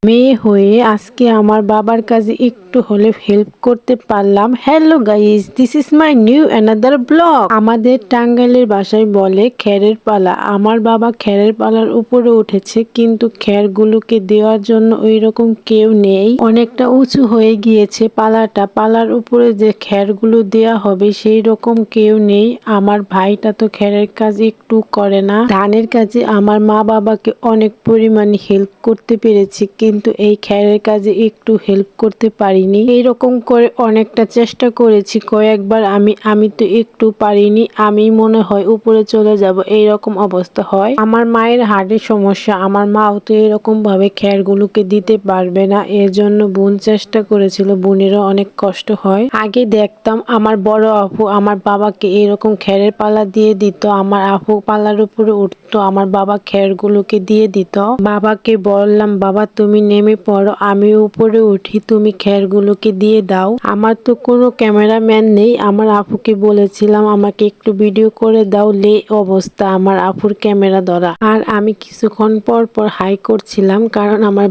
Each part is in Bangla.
মেয়ে হয়ে আজকে আমার বাবার কাজে একটু হলে হেল্প করতে পারলাম। Hello guys, this is my new another blog. আমাদের টাঙ্গাইলের ভাষায় বলে খেরের পালা। আমার বাবা খেরের পালার উপরে উঠেছে, কিন্তু খেরগুলোকে দেওয়ার জন্য ওই রকম কেউ নেই। অনেকটা উঁচু হয়ে গিয়েছে পালাটা। পালার উপরে যে খেরগুলো দেওয়া হবে সেই রকম কেউ নেই। আমার ভাইটা তো খেরের কাজ একটু করে না। ধানের কাজে আমার মা বাবাকে অনেক পরিমাণে হেল্প করতে পেরেছি, কিন্তু এই খেরের কাজে একটু হেল্প করতে পারিনি। এইরকম করে অনেকটা চেষ্টা করেছি কয়েকবার। আমি তো একটু পারিনি। আমি মনে হয় উপরে চলে যাব, এইরকম অবস্থা হয়। আমার মায়ের হার্টের সমস্যা। আমার মাও তো এরকম ভাবে খেরগুলোকে দিতে পারবে না। এর জন্য বোন চেষ্টা করেছিল। বোনেরও অনেক কষ্ট হয়। আগে দেখতাম আমার বড় আপু আমার বাবাকে এরকম খেরের পালা দিয়ে দিত। আমার আপু পালার উপরে উঠতো, আমার বাবা খেরগুলোকে দিয়ে দিত। বাবাকে বললাম, বাবা তুমি নেমে পড়ো, আমি উপরে উঠি, তুমি খেরগুলোকে দিয়ে দাও। আমার তো কোনো ক্যামেরাম্যান নেই। আমার আপুকে বলেছিলাম আমাকে একটু ভিডিও করে দাও। লে অবস্থা আমার আপুর ক্যামেরা ধরা। আর আমি কিছুক্ষণ পর পর হাই করছিলাম, কারণ আমার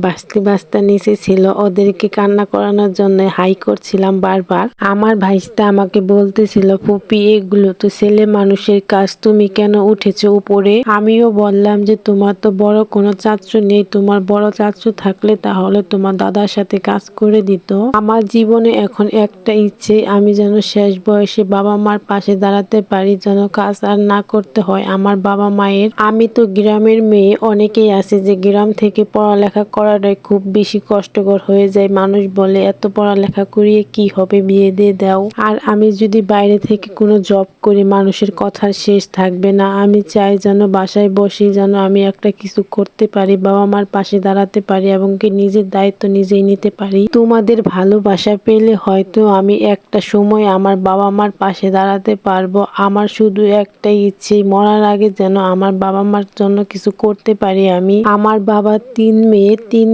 বাস্তা নিচে ছিল। ওদেরকে কান্না করানোর জন্য হাই করছিলাম বারবার। আমার ভাইস্তা আমাকে বলতেছিল, ফুপি এগুলো তো ছেলে মানুষের কাজ, তুমি কেন উঠেছো উপরে? আমিও বললাম যে তোমার তো বড় কোনো চাচ্চু নেই, তোমার বড় চাচ্চু থাকলে তাহলে তোমার দাদার সাথে কাজ করে দিত। আমার জীবনে এখন একটা ইচ্ছে, আমি যেন শেষ বয়সে বাবা মার পাশে দাঁড়াতে পারি, যেন কাজ আর না করতে হয় আমার বাবা মায়ের। আমি তো গ্রামের মেয়ে, অনেকেই আছে যে গ্রাম থেকে পড়ালেখা করাটাই খুব বেশি কষ্টকর হয়ে যায়। মানুষ বলে এত পড়ালেখা করিয়ে কি হবে, বিয়ে দিয়ে দাও। আর আমি যদি বাইরে থেকে কোনো জব করি, মানুষের কথার শেষ থাকবে না। আমি চাই যেন বাসায় বসে যেন আমি একটা কিছু করতে পারি, বাবা মার পাশে দাঁড়াতে পারি এবং কি নিজের দায়িত্ব নিজেই নিতে পারি। তোমাদের ভালোবাসা পেলে হয়তো আমি একটা সময় আমার বাবা মার পাশে দাঁড়াতে পারবো। আমার শুধু একটাই ইচ্ছে, মরার আগে যেন আমার বাবা মার জন্য কিছু করতে পারি আমি। আমার বাবা তিন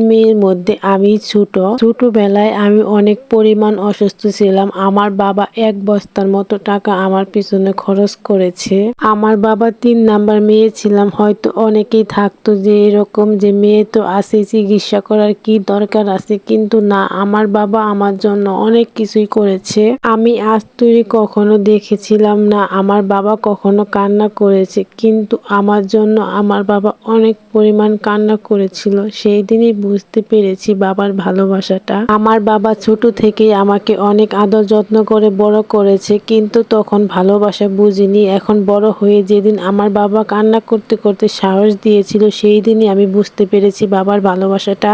মেয়ের মধ্যে আমি ছোটবেলায় আমি অনেক পরিমাণ অসুস্থ ছিলাম। আমার বাবা এক বস্তার মতো টাকা আমার পিছনে খরচ করেছে। আমার বাবা 3 নাম্বার মেয়ে ছিলাম। হয়তো অনেকেই থাকতো যে এরকম যে মেয়ে তো আছে, চিকিৎসা করার কি দরকার আছে, কিন্তু না, আমার বাবা আমার জন্য অনেক কিছুই করেছে। আমি আজ তৈরি কখনো দেখেছিলাম না আমার বাবা কখনো কান্না করেছে, কিন্তু আমার জন্য আমার বাবা অনেক পরিমাণ কান্না করেছিল। সেই দিনই বুঝতে পেরেছি বাবার ভালোবাসাটা। আমার বাবা ছোট থেকেই আমাকে অনেক আদর যত্ন করে বড় করেছে, কিন্তু তখন ভালোবাসা বুঝিনি। এখন বড় হয়ে যেদিন আমার বাবা কান্না করতে করতে সাহস দিয়েছিল, সেই দিনই আমি বুঝতে পেরেছি বাবার ভালোবাসাটা।